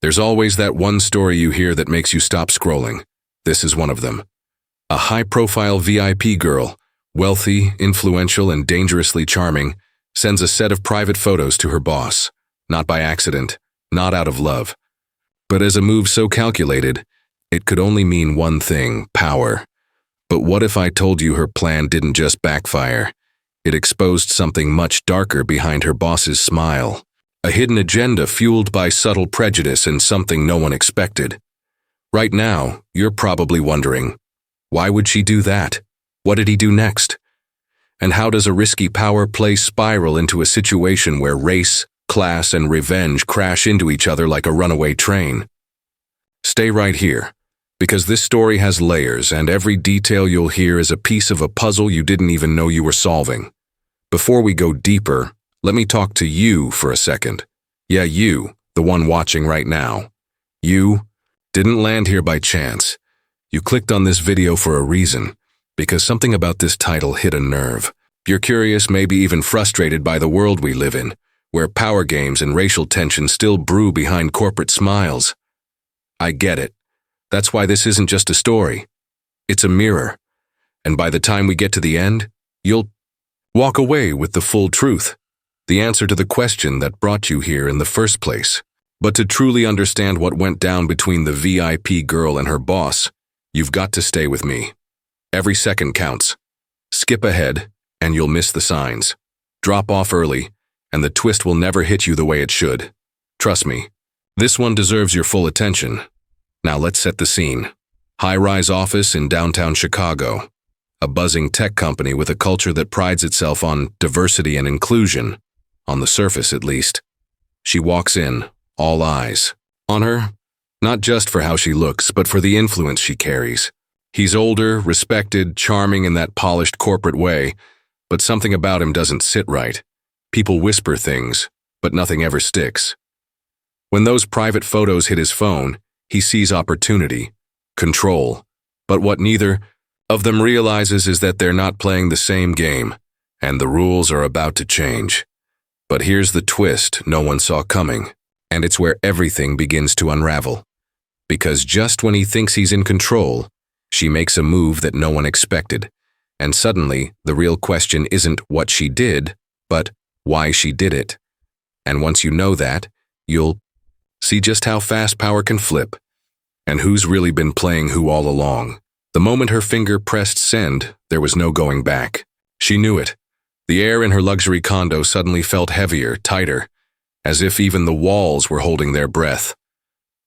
There's always that one story you hear that makes you stop scrolling. This is one of them. A high-profile VIP girl, wealthy, influential, and dangerously charming, sends a set of private photos to her boss, not by accident, not out of love, but as a move so calculated, it could only mean one thing: power. But what if I told you her plan didn't just backfire? It exposed something much darker behind her boss's smile. A hidden agenda fueled by subtle prejudice and something no one expected. Right now, you're probably wondering, why would she do that? What did he do next? And how does a risky power play spiral into a situation where race, class, and revenge crash into each other like a runaway train? Stay right here, because this story has layers, and every detail you'll hear is a piece of a puzzle you didn't even know you were solving. Before we go deeper, let me talk to you for a second. Yeah, you, the one watching right now. You didn't land here by chance. You clicked on this video for a reason, because something about this title hit a nerve. You're curious, maybe even frustrated by the world we live in, where power games and racial tension still brew behind corporate smiles. I get it. That's why this isn't just a story. It's a mirror. And by the time we get to the end, you'll walk away with the full truth. The answer to the question that brought you here in the first place. But to truly understand what went down between the VIP girl and her boss, you've got to stay with me. Every second counts. Skip ahead, and you'll miss the signs. Drop off early, and the twist will never hit you the way it should. Trust me, this one deserves your full attention. Now let's set the scene. High-rise office in downtown Chicago. A buzzing tech company with a culture that prides itself on diversity and inclusion. On the surface, at least. She walks in, all eyes on her, not just for how she looks, but for the influence she carries. He's older, respected, charming in that polished corporate way, but something about him doesn't sit right. People whisper things, but nothing ever sticks. When those private photos hit his phone, he sees opportunity, control, but what neither of them realizes is that they're not playing the same game, and the rules are about to change. But here's the twist no one saw coming, and it's where everything begins to unravel. Because just when he thinks he's in control, she makes a move that no one expected, and suddenly the real question isn't what she did, but why she did it. And once you know that, you'll see just how fast power can flip, and who's really been playing who all along. The moment her finger pressed send, there was no going back. She knew it. The air in her luxury condo suddenly felt heavier, tighter, as if even the walls were holding their breath.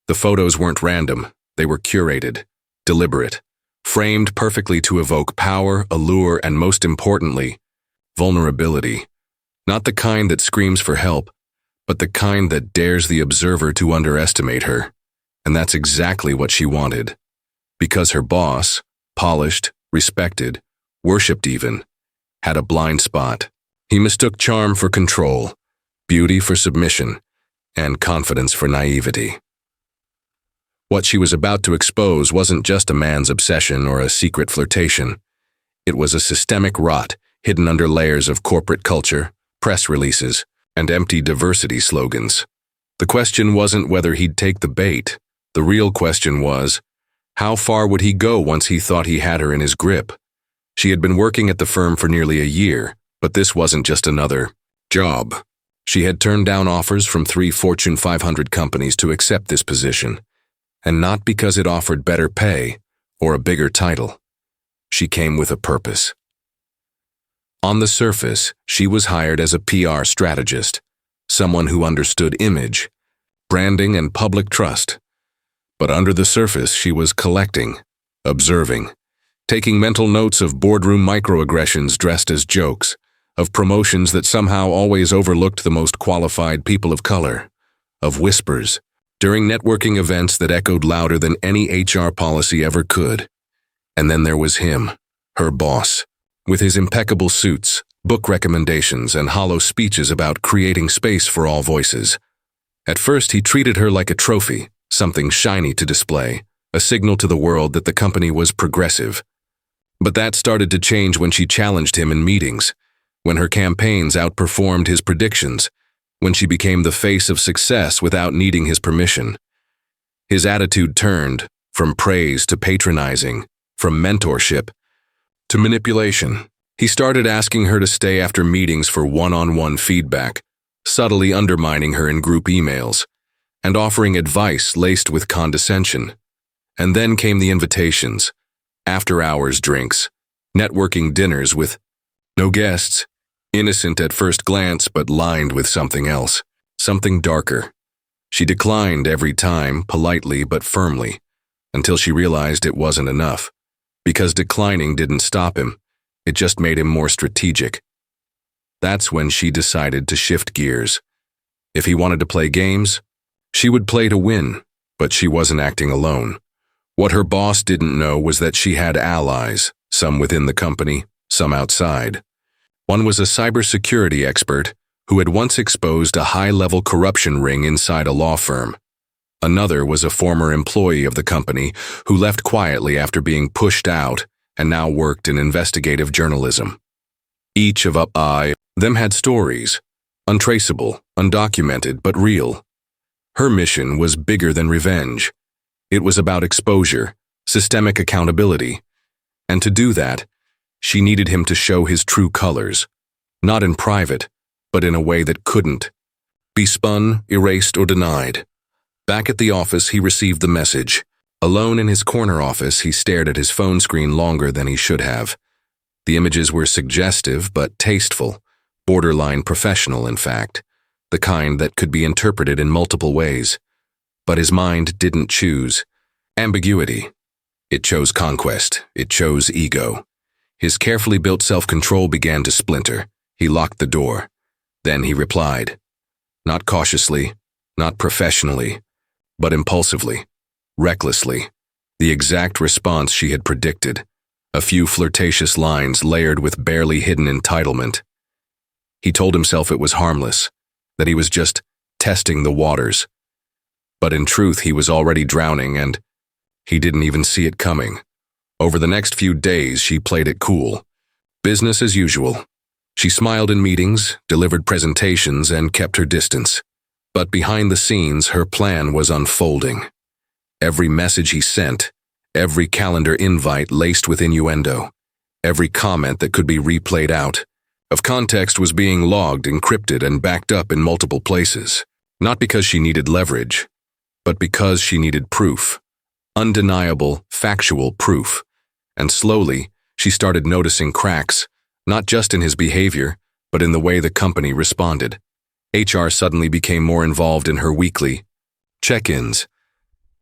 The photos weren't random, they were curated, deliberate, framed perfectly to evoke power, allure, and most importantly, vulnerability. Not the kind that screams for help, but the kind that dares the observer to underestimate her. And that's exactly what she wanted. Because her boss, polished, respected, worshipped even, had a blind spot. He mistook charm for control, beauty for submission, and confidence for naivety. What she was about to expose wasn't just a man's obsession or a secret flirtation. It was a systemic rot hidden under layers of corporate culture, press releases, and empty diversity slogans. The question wasn't whether he'd take the bait. The real question was, how far would he go once he thought he had her in his grip? She had been working at the firm for nearly a year, but this wasn't just another job. She had turned down offers from 3 Fortune 500 companies to accept this position, and not because it offered better pay or a bigger title. She came with a purpose. On the surface, she was hired as a PR strategist, someone who understood image, branding, and public trust. But under the surface, she was collecting, observing, taking mental notes of boardroom microaggressions dressed as jokes, of promotions that somehow always overlooked the most qualified people of color, of whispers during networking events that echoed louder than any HR policy ever could. And then there was him, her boss, with his impeccable suits, book recommendations, and hollow speeches about creating space for all voices. At first, he treated her like a trophy, something shiny to display, a signal to the world that the company was progressive. But that started to change when she challenged him in meetings, when her campaigns outperformed his predictions, when she became the face of success without needing his permission. His attitude turned from praise to patronizing, from mentorship to manipulation. He started asking her to stay after meetings for one-on-one feedback, subtly undermining her in group emails, and offering advice laced with condescension. And then came the invitations, after-hours drinks, networking dinners with no guests, innocent at first glance but lined with something else, something darker. She declined every time, politely but firmly, until she realized it wasn't enough. Because declining didn't stop him, it just made him more strategic. That's when she decided to shift gears. If he wanted to play games, she would play to win, but she wasn't acting alone. What her boss didn't know was that she had allies, some within the company, some outside. One was a cybersecurity expert who had once exposed a high-level corruption ring inside a law firm. Another was a former employee of the company who left quietly after being pushed out and now worked in investigative journalism. Each of them had stories, untraceable, undocumented, but real. Her mission was bigger than revenge. It was about exposure, systemic accountability. And to do that, she needed him to show his true colors, not in private, but in a way that couldn't be spun, erased, or denied. Back at the office, he received the message. Alone in his corner office, he stared at his phone screen longer than he should have. The images were suggestive but tasteful, borderline professional, in fact, the kind that could be interpreted in multiple ways. But his mind didn't choose ambiguity. It chose conquest. It chose ego. His carefully built self-control began to splinter. He locked the door. Then he replied. Not cautiously, not professionally, but impulsively, recklessly. The exact response she had predicted. A few flirtatious lines layered with barely hidden entitlement. He told himself it was harmless, that he was just testing the waters. But in truth, he was already drowning, and he didn't even see it coming. Over the next few days, she played it cool. Business as usual. She smiled in meetings, delivered presentations, and kept her distance. But behind the scenes, her plan was unfolding. Every message he sent, every calendar invite laced with innuendo, every comment that could be replayed out of context was being logged, encrypted, and backed up in multiple places. Not because she needed leverage, but because she needed proof. Undeniable, factual proof. And slowly, she started noticing cracks, not just in his behavior, but in the way the company responded. HR suddenly became more involved in her weekly check-ins.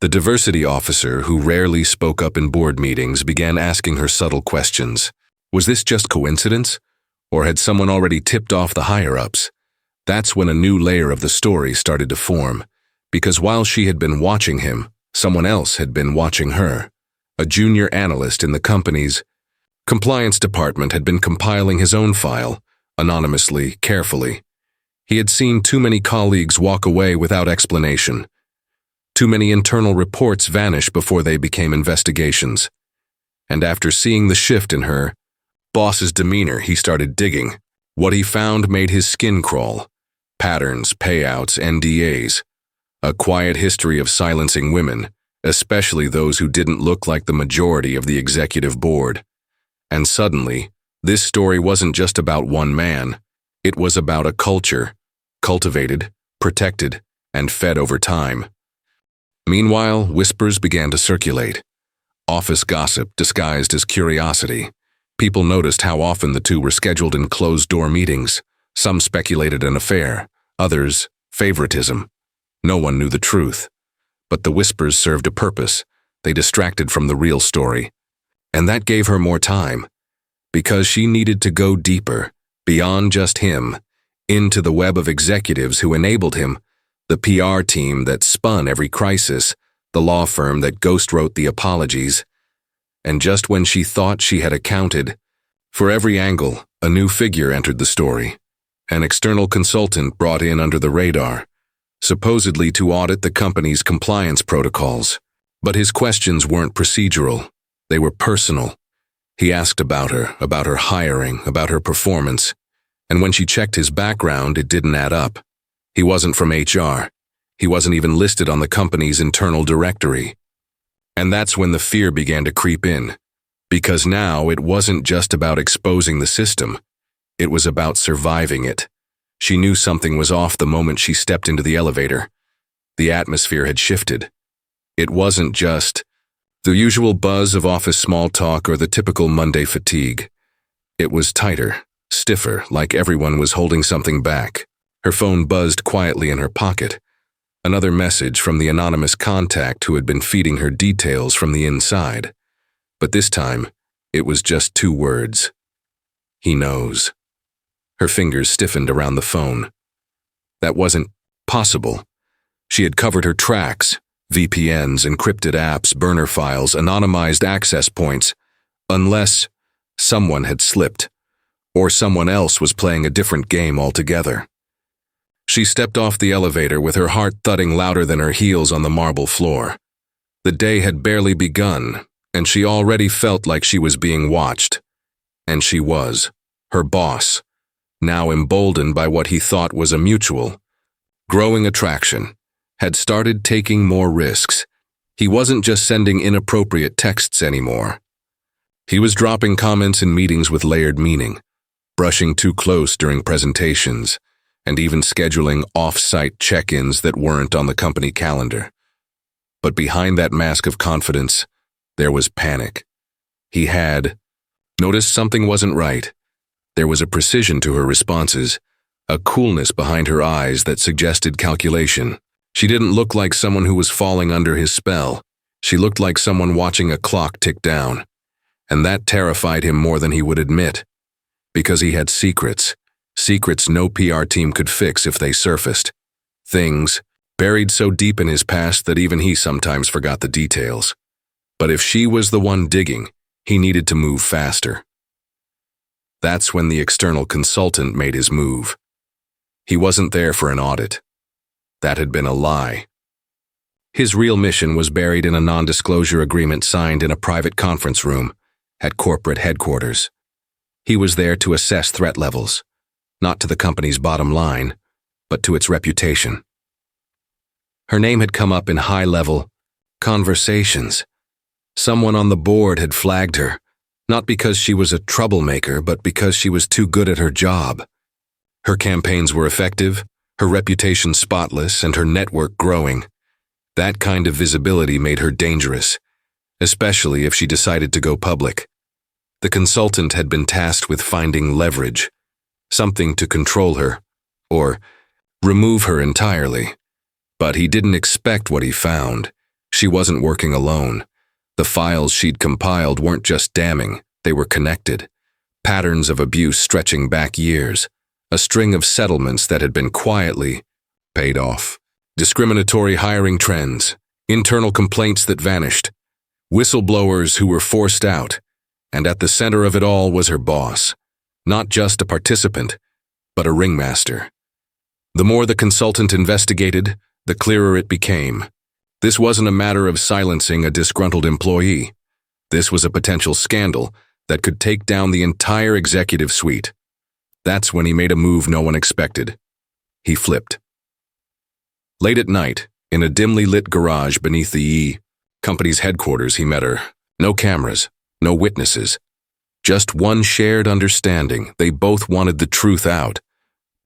The diversity officer, who rarely spoke up in board meetings, began asking her subtle questions. Was this just coincidence? Or had someone already tipped off the higher-ups? That's when a new layer of the story started to form. Because while she had been watching him, someone else had been watching her. A junior analyst in the company's compliance department had been compiling his own file, anonymously, carefully. He had seen too many colleagues walk away without explanation. Too many internal reports vanish before they became investigations. And after seeing the shift in her boss's demeanor, he started digging. What he found made his skin crawl. Patterns, payouts, NDAs. A quiet history of silencing women, especially those who didn't look like the majority of the executive board. And suddenly, this story wasn't just about one man. It was about a culture, cultivated, protected, and fed over time. Meanwhile, whispers began to circulate. Office gossip disguised as curiosity. People noticed how often the two were scheduled in closed-door meetings. Some speculated an affair, others, favoritism. No one knew the truth. But the whispers served a purpose. They distracted from the real story. And that gave her more time. Because she needed to go deeper, beyond just him, into the web of executives who enabled him, the PR team that spun every crisis, the law firm that ghostwrote the apologies. And just when she thought she had accounted for every angle, a new figure entered the story. An external consultant brought in under the radar, supposedly to audit the company's compliance protocols. But his questions weren't procedural. They were personal. He asked about her hiring, about her performance. And when she checked his background, it didn't add up. He wasn't from HR. He wasn't even listed on the company's internal directory. And that's when the fear began to creep in. Because now it wasn't just about exposing the system. It was about surviving it. She knew something was off the moment she stepped into the elevator. The atmosphere had shifted. It wasn't just the usual buzz of office small talk or the typical Monday fatigue. It was tighter, stiffer, like everyone was holding something back. Her phone buzzed quietly in her pocket. Another message from the anonymous contact who had been feeding her details from the inside. But this time, it was just 2 words. He knows. Her fingers stiffened around the phone. That wasn't possible. She had covered her tracks, VPNs, encrypted apps, burner files, anonymized access points, unless someone had slipped, or someone else was playing a different game altogether. She stepped off the elevator with her heart thudding louder than her heels on the marble floor. The day had barely begun, and she already felt like she was being watched. And she was. Her boss, now emboldened by what he thought was a mutual, growing attraction, had started taking more risks. He wasn't just sending inappropriate texts anymore. He was dropping comments in meetings with layered meaning, brushing too close during presentations, and even scheduling off-site check-ins that weren't on the company calendar. But behind that mask of confidence, there was panic. He had noticed something wasn't right. There was a precision to her responses, a coolness behind her eyes that suggested calculation. She didn't look like someone who was falling under his spell. She looked like someone watching a clock tick down. And that terrified him more than he would admit. Because he had secrets. Secrets no PR team could fix if they surfaced. Things buried so deep in his past that even he sometimes forgot the details. But if she was the one digging, he needed to move faster. That's when the external consultant made his move. He wasn't there for an audit. That had been a lie. His real mission was buried in a non-disclosure agreement signed in a private conference room at corporate headquarters. He was there to assess threat levels, not to the company's bottom line, but to its reputation. Her name had come up in high-level conversations. Someone on the board had flagged her, not because she was a troublemaker, but because she was too good at her job. Her campaigns were effective, her reputation spotless, and her network growing. That kind of visibility made her dangerous, especially if she decided to go public. The consultant had been tasked with finding leverage, something to control her, or remove her entirely. But he didn't expect what he found. She wasn't working alone. The files she'd compiled weren't just damning, they were connected. Patterns of abuse stretching back years. A string of settlements that had been quietly paid off. Discriminatory hiring trends. Internal complaints that vanished. Whistleblowers who were forced out. And at the center of it all was her boss. Not just a participant, but a ringmaster. The more the consultant investigated, the clearer it became. This wasn't a matter of silencing a disgruntled employee. This was a potential scandal that could take down the entire executive suite. That's when he made a move no one expected. He flipped. Late at night, in a dimly lit garage beneath the company's headquarters, he met her. No cameras, no witnesses. Just one shared understanding. They both wanted the truth out,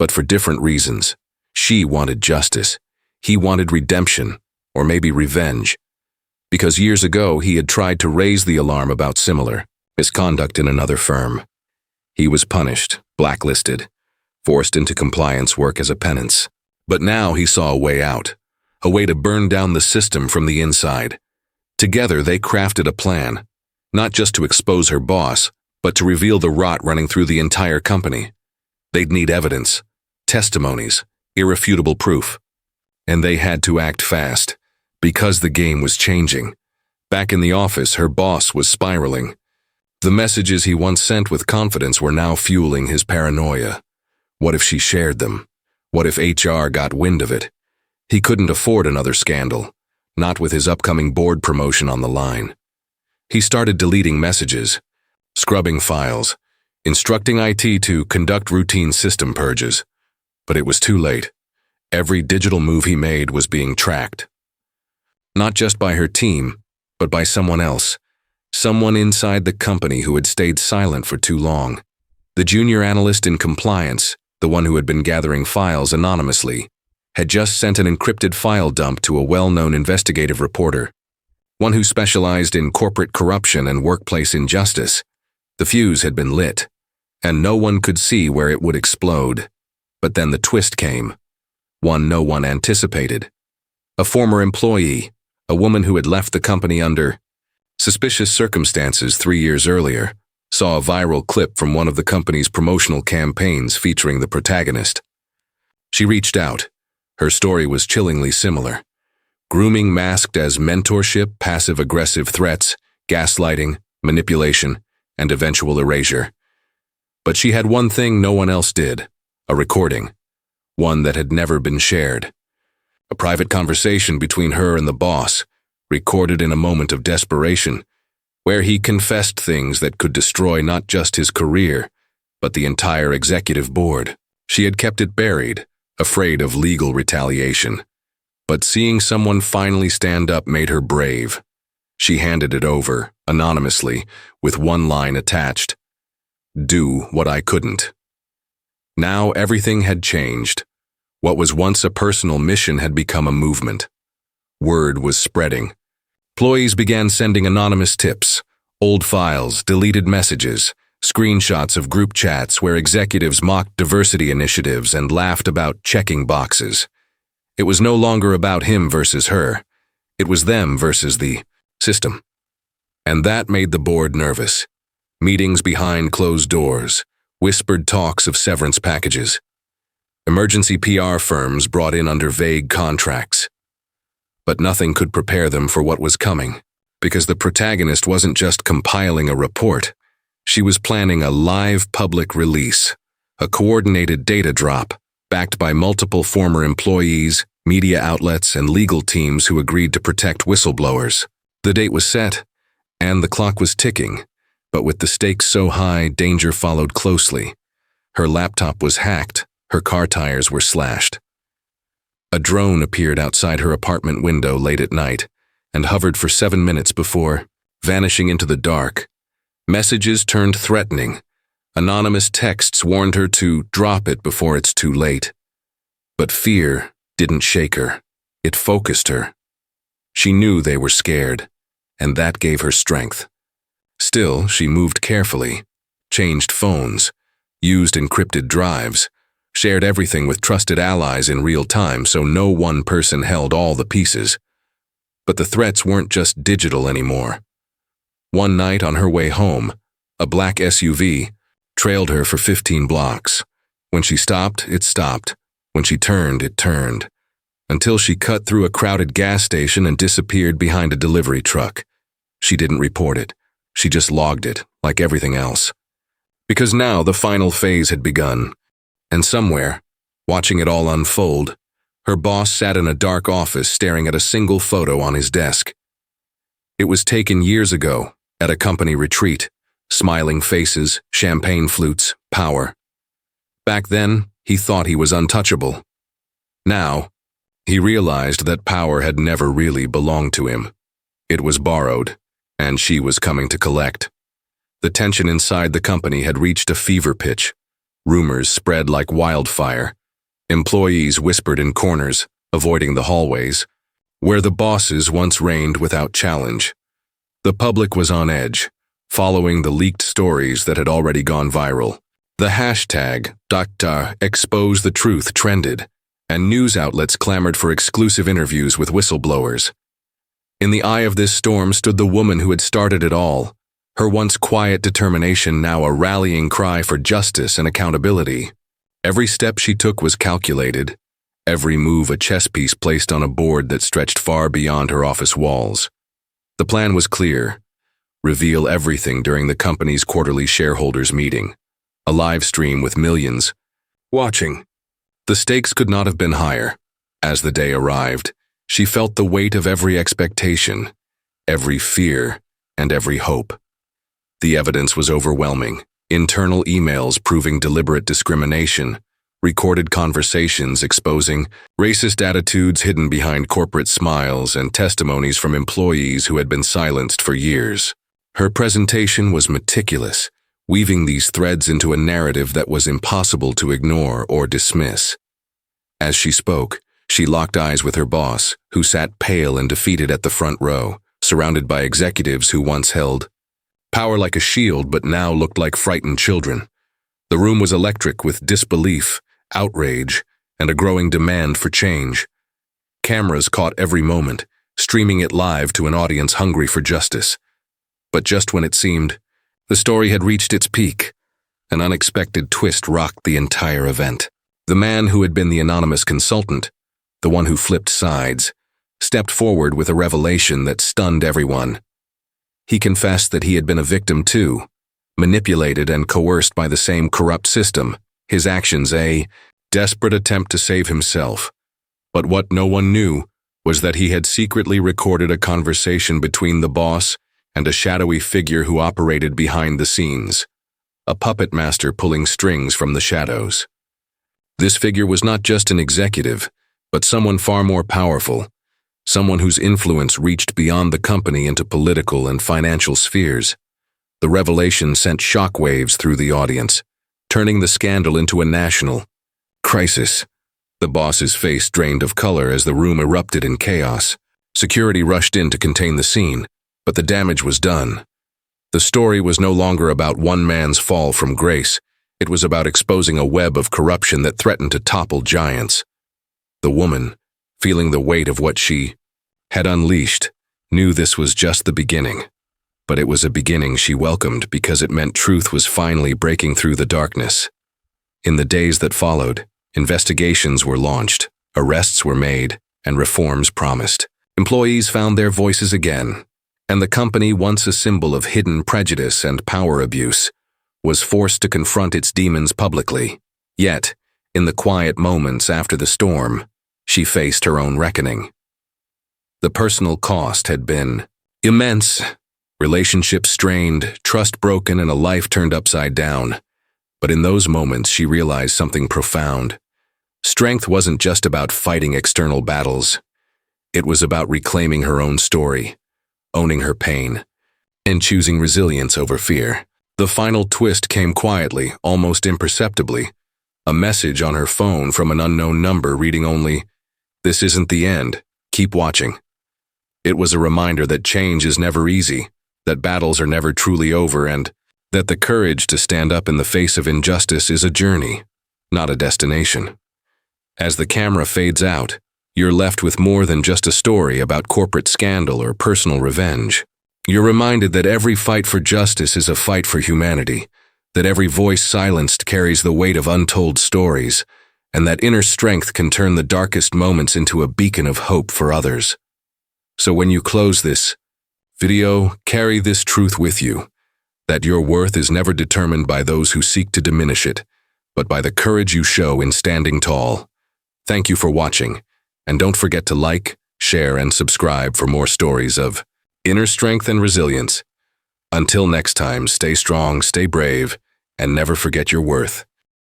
but for different reasons. She wanted justice. He wanted redemption. Or maybe revenge, because years ago he had tried to raise the alarm about similar misconduct in another firm. He was punished, blacklisted, forced into compliance work as a penance. But now he saw a way out, a way to burn down the system from the inside. Together they crafted a plan, not just to expose her boss, but to reveal the rot running through the entire company. They'd need evidence, testimonies, irrefutable proof. And they had to act fast. Because the game was changing. Back in the office, her boss was spiraling. The messages he once sent with confidence were now fueling his paranoia. What if she shared them? What if HR got wind of it? He couldn't afford another scandal, not with his upcoming board promotion on the line. He started deleting messages, scrubbing files, instructing IT to conduct routine system purges. But it was too late. Every digital move he made was being tracked. Not just by her team, but by someone else. Someone inside the company who had stayed silent for too long. The junior analyst in compliance, the one who had been gathering files anonymously, had just sent an encrypted file dump to a well-known investigative reporter, one who specialized in corporate corruption and workplace injustice. The fuse had been lit, and no one could see where it would explode. But then the twist came, one no one anticipated. A former employee, a woman who had left the company under suspicious circumstances 3 years earlier, saw a viral clip from one of the company's promotional campaigns featuring the protagonist. She reached out. Her story was chillingly similar. Grooming masked as mentorship, passive-aggressive threats, gaslighting, manipulation, and eventual erasure. But she had one thing no one else did, a recording, one that had never been shared. A private conversation between her and the boss, recorded in a moment of desperation, where he confessed things that could destroy not just his career, but the entire executive board. She had kept it buried, afraid of legal retaliation. But seeing someone finally stand up made her brave. She handed it over, anonymously, with one line attached: "Do what I couldn't." Now everything had changed. What was once a personal mission had become a movement. Word was spreading. Employees began sending anonymous tips, old files, deleted messages, screenshots of group chats where executives mocked diversity initiatives and laughed about checking boxes. It was no longer about him versus her. It was them versus the system. And that made the board nervous. Meetings behind closed doors, whispered talks of severance packages. Emergency PR firms brought in under vague contracts. But nothing could prepare them for what was coming, because the protagonist wasn't just compiling a report. She was planning a live public release, a coordinated data drop, backed by multiple former employees, media outlets, and legal teams who agreed to protect whistleblowers. The date was set, and the clock was ticking, but with the stakes so high, danger followed closely. Her laptop was hacked, her car tires were slashed. A drone appeared outside her apartment window late at night and hovered for 7 minutes before vanishing into the dark. Messages turned threatening. Anonymous texts warned her to drop it before it's too late. But fear didn't shake her. It focused her. She knew they were scared, and that gave her strength. Still, she moved carefully, changed phones, used encrypted drives, shared everything with trusted allies in real time so no one person held all the pieces. But the threats weren't just digital anymore. One night on her way home, a black SUV trailed her for 15 blocks. When she stopped, it stopped. When she turned, it turned. Until she cut through a crowded gas station and disappeared behind a delivery truck. She didn't report it. She just logged it, like everything else. Because now the final phase had begun. And somewhere, watching it all unfold, her boss sat in a dark office staring at a single photo on his desk. It was taken years ago, at a company retreat, smiling faces, champagne flutes, power. Back then, he thought he was untouchable. Now, he realized that power had never really belonged to him. It was borrowed, and she was coming to collect. The tension inside the company had reached a fever pitch. Rumors spread like wildfire. Employees whispered in corners, avoiding the hallways, where the bosses once reigned without challenge. The public was on edge, following the leaked stories that had already gone viral. The hashtag Dr. Expose the Truth trended, and news outlets clamored for exclusive interviews with whistleblowers. In the eye of this storm stood the woman who had started it all, her once quiet determination now a rallying cry for justice and accountability. Every step she took was calculated, every move a chess piece placed on a board that stretched far beyond her office walls. The plan was clear: reveal everything during the company's quarterly shareholders meeting, a live stream with millions watching. The stakes could not have been higher. As the day arrived, she felt the weight of every expectation, every fear, and every hope. The evidence was overwhelming. Internal emails proving deliberate discrimination, recorded conversations exposing racist attitudes hidden behind corporate smiles and testimonies from employees who had been silenced for years. Her presentation was meticulous, weaving these threads into a narrative that was impossible to ignore or dismiss. As she spoke, she locked eyes with her boss, who sat pale and defeated at the front row, surrounded by executives who once held power like a shield but now looked like frightened children. The room was electric with disbelief, outrage, and a growing demand for change. Cameras caught every moment, streaming it live to an audience hungry for justice. But just when it seemed the story had reached its peak, an unexpected twist rocked the entire event. The man who had been the anonymous consultant, the one who flipped sides, stepped forward with a revelation that stunned everyone. He confessed that he had been a victim too, manipulated and coerced by the same corrupt system, his actions a desperate attempt to save himself. But what no one knew was that he had secretly recorded a conversation between the boss and a shadowy figure who operated behind the scenes, a puppet master pulling strings from the shadows. This figure was not just an executive, but someone far more powerful, someone whose influence reached beyond the company into political and financial spheres. The revelation sent shockwaves through the audience, turning the scandal into a national crisis. The boss's face drained of color as the room erupted in chaos. Security rushed in to contain the scene, but the damage was done. The story was no longer about one man's fall from grace. It was about exposing a web of corruption that threatened to topple giants. The woman, feeling the weight of what she had unleashed, knew this was just the beginning. But it was a beginning she welcomed because it meant truth was finally breaking through the darkness. In the days that followed, investigations were launched, arrests were made, and reforms promised. Employees found their voices again, and the company, once a symbol of hidden prejudice and power abuse, was forced to confront its demons publicly. Yet, in the quiet moments after the storm, she faced her own reckoning. The personal cost had been immense. Relationships strained, trust broken, and a life turned upside down. But in those moments, she realized something profound. Strength wasn't just about fighting external battles. It was about reclaiming her own story, owning her pain, and choosing resilience over fear. The final twist came quietly, almost imperceptibly. A message on her phone from an unknown number reading only, "This isn't the end. Keep watching." It was a reminder that change is never easy, that battles are never truly over, and that the courage to stand up in the face of injustice is a journey, not a destination. As the camera fades out, you're left with more than just a story about corporate scandal or personal revenge. You're reminded that every fight for justice is a fight for humanity, that every voice silenced carries the weight of untold stories, and that inner strength can turn the darkest moments into a beacon of hope for others. So when you close this video, carry this truth with you, that your worth is never determined by those who seek to diminish it, but by the courage you show in standing tall. Thank you for watching, and don't forget to like, share, and subscribe for more stories of inner strength and resilience. Until next time, stay strong, stay brave, and never forget your worth.